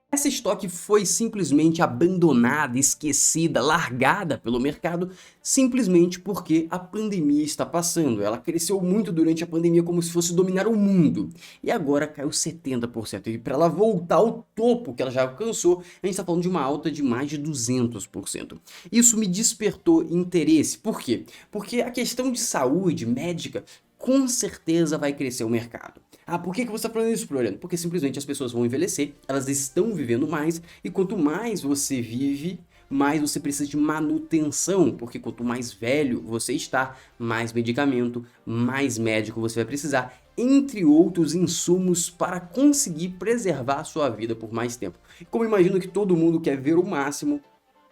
Essa estoque foi simplesmente abandonada, esquecida, largada pelo mercado, simplesmente porque a pandemia está passando. Ela cresceu muito durante a pandemia como se fosse dominar o mundo. E agora caiu 70%. E para ela voltar ao topo que ela já alcançou, a gente está falando de uma alta de mais de 200%. Isso me despertou interesse. Por quê? Porque a questão de saúde médica com certeza vai crescer o mercado. Ah, por que você está falando isso, Floriano? Porque simplesmente as pessoas vão envelhecer, elas estão vivendo mais, e quanto mais você vive, mais você precisa de manutenção, porque quanto mais velho você está, mais medicamento, mais médico você vai precisar, entre outros insumos para conseguir preservar a sua vida por mais tempo. Como eu imagino que todo mundo quer ver o máximo,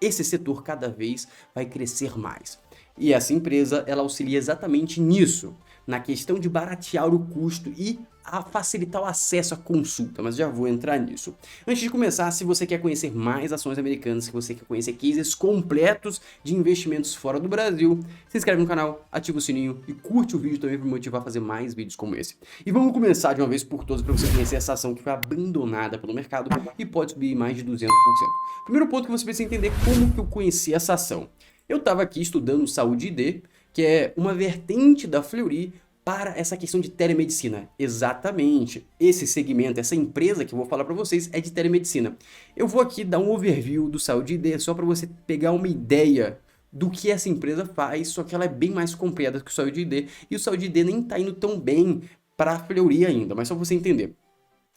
esse setor cada vez vai crescer mais. E essa empresa, ela auxilia exatamente nisso, na questão de baratear o custo e a facilitar o acesso à consulta, mas já vou entrar nisso. Antes de começar, se você quer conhecer mais ações americanas, se você quer conhecer cases completos de investimentos fora do Brasil, se inscreve no canal, ativa o sininho e curte o vídeo também para me motivar a fazer mais vídeos como esse. E vamos começar de uma vez por todas para você conhecer essa ação que foi abandonada pelo mercado e pode subir mais de 200%. Primeiro ponto que você precisa entender como que eu conheci essa ação. Eu estava aqui estudando o Saúde ID, que é uma vertente da Fleury para essa questão de telemedicina. Exatamente, esse segmento, essa empresa que eu vou falar para vocês é de telemedicina. Eu vou aqui dar um overview do Saúde ID só para você pegar uma ideia do que essa empresa faz, só que ela é bem mais completa que o Saúde ID, e o Saúde ID nem está indo tão bem para a Fleury ainda, mas só para você entender.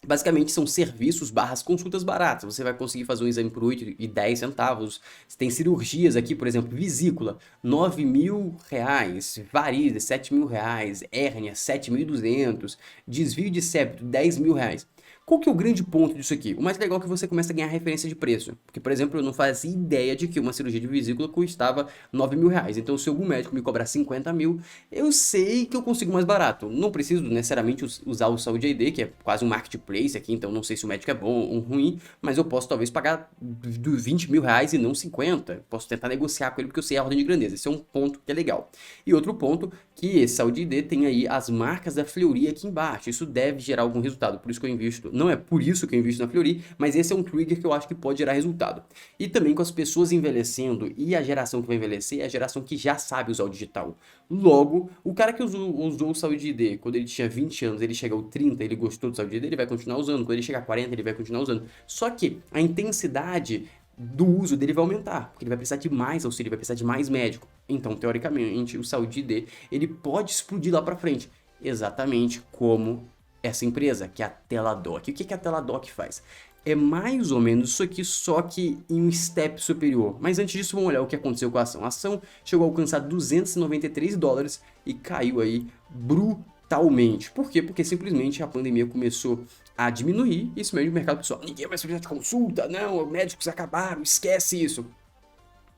Basicamente são serviços barras consultas baratas. Você vai conseguir fazer um exame por 8 e 10 centavos. Tem cirurgias aqui, por exemplo, vesícula, 9 mil reais, varizes, 7 mil reais, hérnia, 7.200, desvio de septo, 10 mil reais. Qual que é o grande ponto disso aqui? O mais legal é que você começa a ganhar referência de preço. Porque, por exemplo, eu não fazia ideia de que uma cirurgia de vesícula custava 9 mil reais. Então, se algum médico me cobrar 50 mil, eu sei que eu consigo mais barato. Não preciso necessariamente usar o Saúde ID, que é quase um marketplace aqui, então não sei se o médico é bom ou ruim, mas eu posso talvez pagar 20 mil reais e não 50. Posso tentar negociar com ele porque eu sei a ordem de grandeza. Esse é um ponto que é legal. E outro ponto, que esse Saúde ID tem aí as marcas da Fleury aqui embaixo. Isso deve gerar algum resultado, por isso que eu invisto. Não é por isso que eu invisto na Fleury, mas esse é um trigger que eu acho que pode gerar resultado. E também com as pessoas envelhecendo e a geração que vai envelhecer é a geração que já sabe usar o digital. Logo, o cara que usou o Saúde ID quando ele tinha 20 anos, ele chega aos 30, ele gostou do Saúde ID, ele vai continuar usando. Quando ele chegar a 40, ele vai continuar usando. Só que a intensidade do uso dele vai aumentar, porque ele vai precisar de mais auxílio, vai precisar de mais médico. Então, teoricamente, o Saúde ID, ele pode explodir lá para frente, exatamente como essa empresa, que é a Teladoc. E o que a Teladoc faz? É mais ou menos isso aqui, só que em um step superior. Mas antes disso, vamos olhar o que aconteceu com a ação. A ação chegou a alcançar 293 dólares e caiu aí brutalmente. Por quê? Porque simplesmente a pandemia começou a diminuir e isso mesmo o mercado pessoal, ninguém mais precisa de consulta, não, médicos acabaram, esquece isso.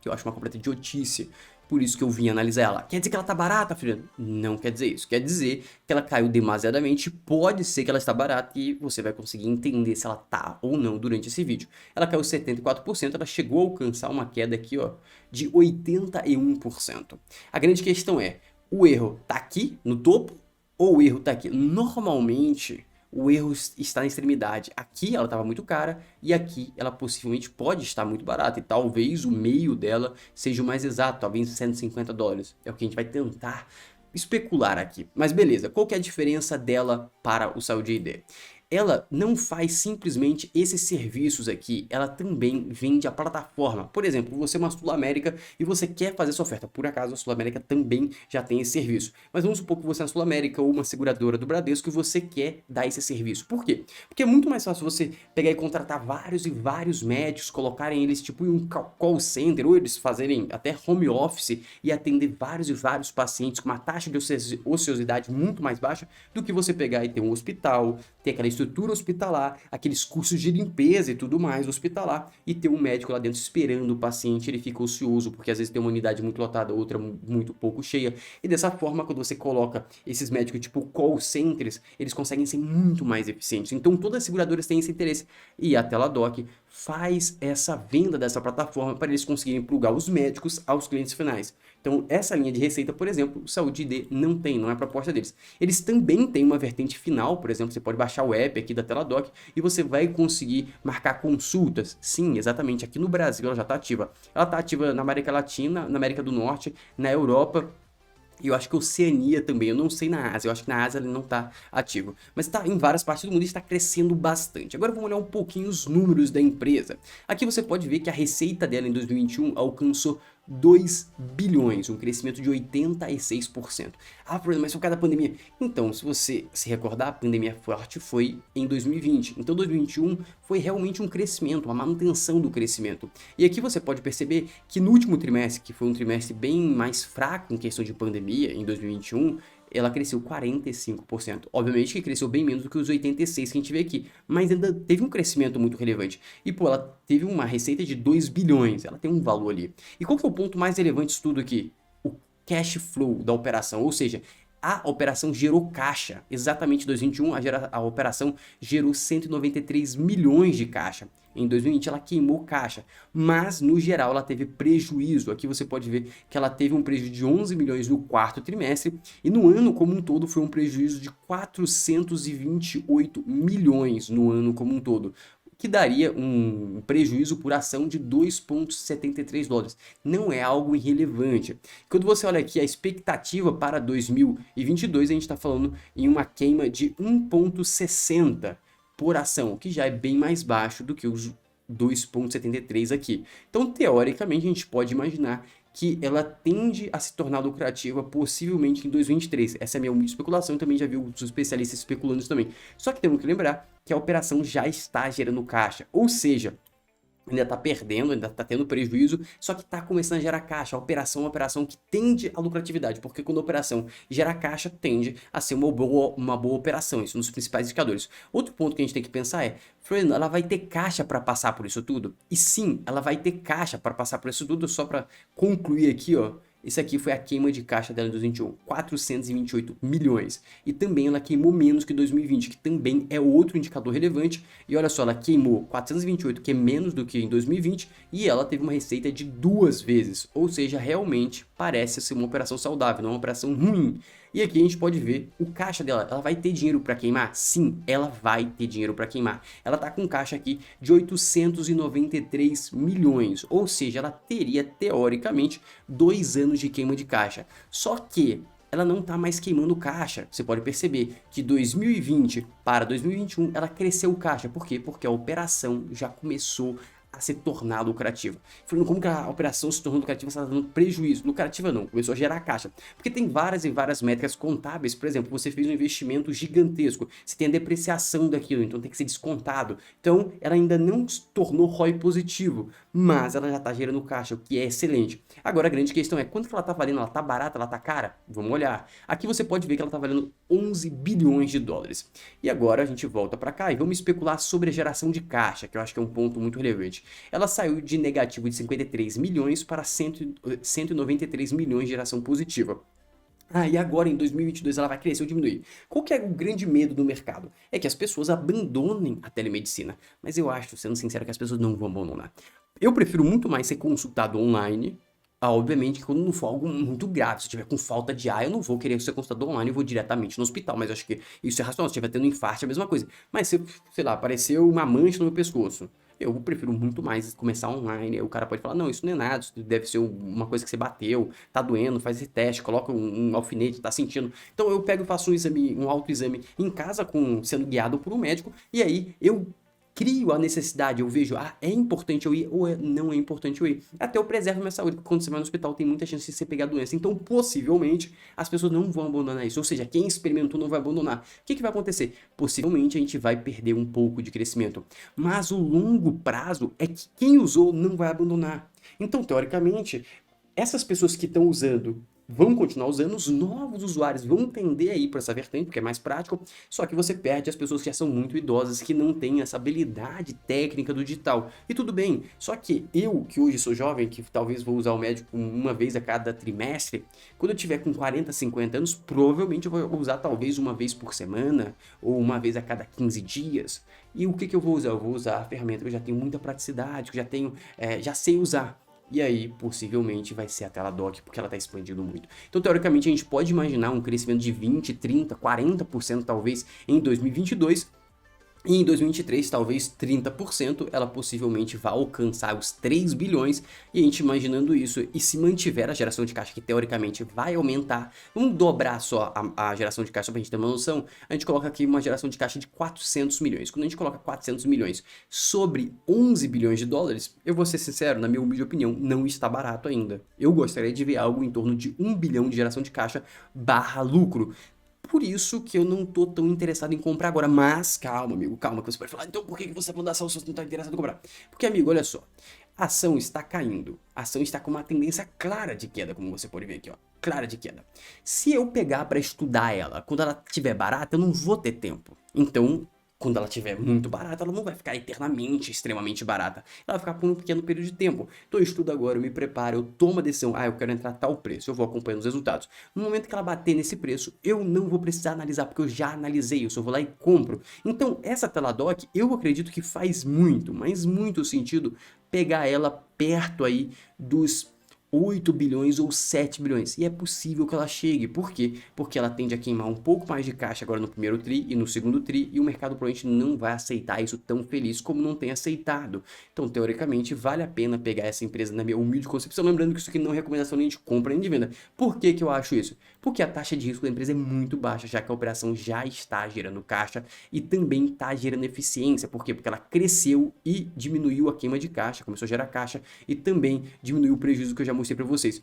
Que eu acho uma completa idiotice. Por isso que eu vim analisar ela. Quer dizer que ela tá barata, filha? Não quer dizer isso. Quer dizer que ela caiu demasiadamente. Pode ser que ela está barata e você vai conseguir entender se ela tá ou não durante esse vídeo. Ela caiu 74%, ela chegou a alcançar uma queda aqui, ó, de 81%. A grande questão é, o erro tá aqui no topo ou o erro tá aqui? Normalmente o erro está na extremidade. Aqui ela estava muito cara e aqui ela possivelmente pode estar muito barata. E talvez o meio dela seja o mais exato, talvez 150 dólares. É o que a gente vai tentar especular aqui. Mas beleza, qual que é a diferença dela para o Saúde ID? Ela não faz simplesmente esses serviços aqui, ela também vende a plataforma. Por exemplo, você é uma Sul América e você quer fazer essa oferta. Por acaso, a Sul América também já tem esse serviço. Mas vamos supor que você é uma Sul América ou uma seguradora do Bradesco e você quer dar esse serviço. Por quê? Porque é muito mais fácil você pegar e contratar vários e vários médicos, colocarem eles tipo em um call center, ou eles fazerem até home office e atender vários e vários pacientes com uma taxa de ociosidade muito mais baixa do que você pegar e ter um hospital, ter aquela estrutura hospitalar, aqueles cursos de limpeza e tudo mais hospitalar, e ter um médico lá dentro esperando o paciente, ele fica ocioso, porque às vezes tem uma unidade muito lotada, outra muito pouco cheia, e dessa forma, quando você coloca esses médicos tipo call centers, eles conseguem ser muito mais eficientes. Então todas as seguradoras têm esse interesse, e a Teladoc faz essa venda dessa plataforma para eles conseguirem plugar os médicos aos clientes finais. Então, essa linha de receita, por exemplo, o Saúde ID não tem, não é a proposta deles. Eles também têm uma vertente final, por exemplo, você pode baixar baixar o app aqui da Teladoc e você vai conseguir marcar consultas. Sim, exatamente, aqui no Brasil ela já está ativa. Ela está ativa na América Latina, na América do Norte, na Europa, e eu acho que Oceania também, eu não sei na Ásia, eu acho que na Ásia ele não está ativo. Mas está em várias partes do mundo e está crescendo bastante. Agora vamos olhar um pouquinho os números da empresa. Aqui você pode ver que a receita dela em 2021 alcançou 2 bilhões, um crescimento de 86%. Ah, Fernando, mas por causa da pandemia. Então, se você se recordar, a pandemia forte foi em 2020. Então, 2021 foi realmente um crescimento, uma manutenção do crescimento. E aqui você pode perceber que no último trimestre, que foi um trimestre bem mais fraco em questão de pandemia, em 2021, ela cresceu 45%. Obviamente que cresceu bem menos do que os 86% que a gente vê aqui, mas ainda teve um crescimento muito relevante. E, pô, ela teve uma receita de 2 bilhões, ela tem um valor ali. E qual que é o ponto mais relevante disso tudo aqui? O cash flow da operação, ou seja, a operação gerou caixa. Exatamente em 2021, a operação gerou 193 milhões de caixa. Em 2020 ela queimou caixa, mas no geral ela teve prejuízo. Aqui você pode ver que ela teve um prejuízo de 11 milhões no quarto trimestre e no ano como um todo foi um prejuízo de 428 milhões no ano como um todo, que daria um prejuízo por ação de 2,73 dólares. Não é algo irrelevante. Quando você olha aqui a expectativa para 2022, a gente está falando em uma queima de 1,60 por ação, que já é bem mais baixo do que os 2,73 aqui. Então, teoricamente, a gente pode imaginar que ela tende a se tornar lucrativa possivelmente em 2023. Essa é a minha humilde especulação, também já vi os especialistas especulando isso também. Só que temos que lembrar que a operação já está gerando caixa, ou seja, ainda está perdendo, ainda está tendo prejuízo, só que está começando a gerar caixa. A operação é uma operação que tende à lucratividade, porque quando a operação gera caixa, tende a ser uma boa operação. Isso nos principais indicadores. Outro ponto que a gente tem que pensar é, Fernando, ela vai ter caixa para passar por isso tudo? E sim, ela vai ter caixa para passar por isso tudo, só para concluir aqui, ó. Esse aqui foi a queima de caixa dela em 2021, 428 milhões. E também ela queimou menos que 2020, que também é outro indicador relevante. E olha só, ela queimou 428, que é menos do que em 2020, e ela teve uma receita de 2 vezes. Ou seja, realmente parece ser uma operação saudável, não uma operação ruim. E aqui a gente pode ver o caixa dela. Ela vai ter dinheiro para queimar? Sim, ela vai ter dinheiro para queimar. Ela tá com caixa aqui de 893 milhões. Ou seja, ela teria, teoricamente, 2 anos de queima de caixa. Só que ela não está mais queimando caixa. Você pode perceber que 2020 para 2021 ela cresceu caixa. Por quê? Porque a operação já começou a se tornar lucrativa. Falando como que a operação se tornou lucrativa, você está dando prejuízo. Lucrativa não, começou a gerar caixa. Porque tem várias e várias métricas contábeis. Por exemplo, você fez um investimento gigantesco, você tem a depreciação daquilo, então tem que ser descontado. Então, ela ainda não se tornou ROI positivo, mas ela já está gerando caixa, o que é excelente. Agora, a grande questão é, quanto que ela está valendo? Ela está barata? Ela está cara? Vamos olhar. Aqui você pode ver que ela está valendo 11 bilhões de dólares. E agora a gente volta para cá e vamos especular sobre a geração de caixa, que eu acho que é um ponto muito relevante. Ela saiu de negativo de 53 milhões para 193 milhões de geração positiva. Ah, e agora em 2022 ela vai crescer ou diminuir? Qual que é o grande medo do mercado? É que as pessoas abandonem a telemedicina. Mas eu acho, sendo sincero, que as pessoas não vão abandonar. Eu prefiro muito mais ser consultado online. Obviamente que quando não for algo muito grave, se eu tiver com falta de ar, eu não vou querer ser consultado online, eu vou diretamente no hospital, mas eu acho que isso é racional. Se estiver tendo um infarto, é a mesma coisa. Mas se, sei lá, apareceu uma mancha no meu pescoço, eu prefiro muito mais começar online. Aí o cara pode falar, não, isso não é nada, isso deve ser uma coisa que você bateu, tá doendo, faz esse teste, coloca um alfinete, tá sentindo. Então eu pego e faço um exame, um autoexame em casa, sendo guiado por um médico, e aí eu crio a necessidade, eu vejo, é importante eu ir ou não é importante eu ir. Até eu preservo minha saúde, porque quando você vai no hospital tem muita chance de você pegar a doença. Então, possivelmente, as pessoas não vão abandonar isso. Ou seja, quem experimentou não vai abandonar. O que vai acontecer? Possivelmente a gente vai perder um pouco de crescimento. Mas o longo prazo é que quem usou não vai abandonar. Então, teoricamente, essas pessoas que estão usando vão continuar usando, os novos usuários vão tender a ir para essa vertente, porque é mais prático, só que você perde as pessoas que já são muito idosas, que não têm essa habilidade técnica do digital. E tudo bem, só que eu, que hoje sou jovem, que talvez vou usar o médico uma vez a cada trimestre, quando eu tiver com 40, 50 anos, provavelmente eu vou usar talvez uma vez por semana, ou uma vez a cada 15 dias. E o que eu vou usar? Eu vou usar a ferramenta que eu já tenho muita praticidade, que eu já tenho, já sei usar. E aí, possivelmente, vai ser a Teladoc, porque ela está expandindo muito. Então, teoricamente, a gente pode imaginar um crescimento de 20, 30, 40% talvez em 2022, E em 2023, talvez 30%, ela possivelmente vá alcançar os 3 bilhões, e a gente imaginando isso, e se mantiver a geração de caixa, que teoricamente vai aumentar, vamos dobrar só a geração de caixa, só pra gente ter uma noção, a gente coloca aqui uma geração de caixa de 400 milhões. Quando a gente coloca 400 milhões sobre 11 bilhões de dólares, eu vou ser sincero, na minha humilde opinião, não está barato ainda. Eu gostaria de ver algo em torno de 1 bilhão de geração de caixa barra lucro. Por isso que eu não tô tão interessado em comprar agora. Mas calma, amigo, calma, que você pode falar, então por que você tá falando da ação se você não tá interessado em comprar? Porque, amigo, olha só, a ação está caindo. A ação está com uma tendência clara de queda, como você pode ver aqui, ó. Clara de queda. Se eu pegar para estudar ela, quando ela estiver barata, eu não vou ter tempo. Então, quando ela estiver muito barata, ela não vai ficar eternamente, extremamente barata. Ela vai ficar por um pequeno período de tempo. Então eu estudo agora, eu me preparo, eu tomo a decisão. Eu quero entrar a tal preço, eu vou acompanhando os resultados. No momento que ela bater nesse preço, eu não vou precisar analisar, porque eu já analisei, eu só vou lá e compro. Então essa Teladoc, eu acredito que faz muito, mas muito sentido pegar ela perto aí dos 8 bilhões ou 7 bilhões. E é possível que ela chegue. Por quê? Porque ela tende a queimar um pouco mais de caixa agora no primeiro TRI e no segundo TRI, e o mercado provavelmente não vai aceitar isso tão feliz como não tem aceitado. Então, teoricamente, vale a pena pegar essa empresa na minha humilde concepção. Lembrando que isso aqui não é recomendação nem de compra nem de venda. Por que que eu acho isso? Porque a taxa de risco da empresa é muito baixa, já que a operação já está gerando caixa e também está gerando eficiência. Por quê? Porque ela cresceu e diminuiu a queima de caixa, começou a gerar caixa e também diminuiu o prejuízo que eu já mostrei para vocês.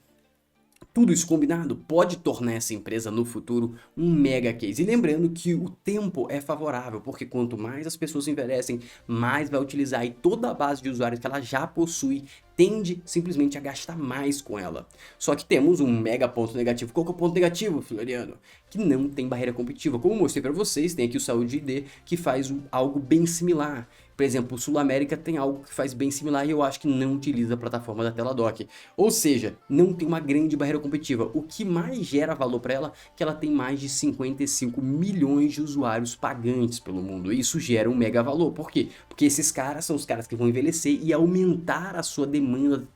Tudo isso combinado pode tornar essa empresa no futuro um mega case. E lembrando que o tempo é favorável, porque quanto mais as pessoas envelhecem, mais vai utilizar, e toda a base de usuários que ela já possui tende simplesmente a gastar mais com ela. Só que temos um mega ponto negativo. Qual que é o ponto negativo, Floriano? Que não tem barreira competitiva. Como eu mostrei para vocês, tem aqui o Saúde ID que faz algo bem similar. Por exemplo, o Sul América tem algo que faz bem similar e eu acho que não utiliza a plataforma da Teladoc. Ou seja, não tem uma grande barreira competitiva. O que mais gera valor para ela é que ela tem mais de 55 milhões de usuários pagantes pelo mundo. E isso gera um mega valor. Por quê? Porque esses caras são os caras que vão envelhecer e aumentar a sua demanda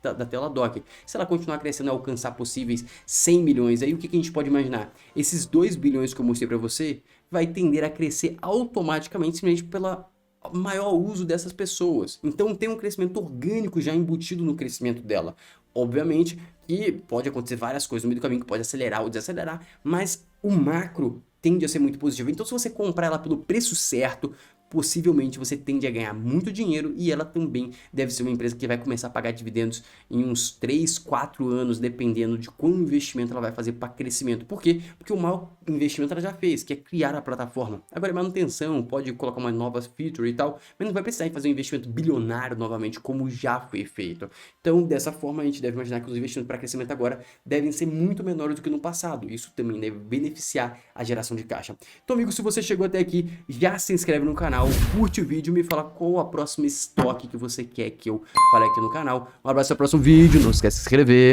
da Teladoc. Se ela continuar crescendo e alcançar possíveis 100 milhões, aí o que a gente pode imaginar? Esses 2 bilhões que eu mostrei para você vai tender a crescer automaticamente simplesmente pela maior uso dessas pessoas. Então tem um crescimento orgânico já embutido no crescimento dela. Obviamente que pode acontecer várias coisas no meio do caminho que pode acelerar ou desacelerar, mas o macro tende a ser muito positivo. Então se você comprar ela pelo preço certo, possivelmente você tende a ganhar muito dinheiro, e ela também deve ser uma empresa que vai começar a pagar dividendos em uns 3, 4 anos, dependendo de qual investimento ela vai fazer para crescimento. Por quê? Porque o maior investimento ela já fez, que é criar a plataforma. Agora é manutenção, pode colocar uma nova feature e tal, mas não vai precisar fazer um investimento bilionário novamente, como já foi feito. Então, dessa forma, a gente deve imaginar que os investimentos para crescimento agora devem ser muito menores do que no passado. Isso também deve beneficiar a geração de caixa. Então, amigo, se você chegou até aqui, já se inscreve no canal, curte o vídeo, me fala qual a próxima estoque que você quer que eu fale aqui no canal. Um abraço, até o próximo vídeo, não esquece de se inscrever.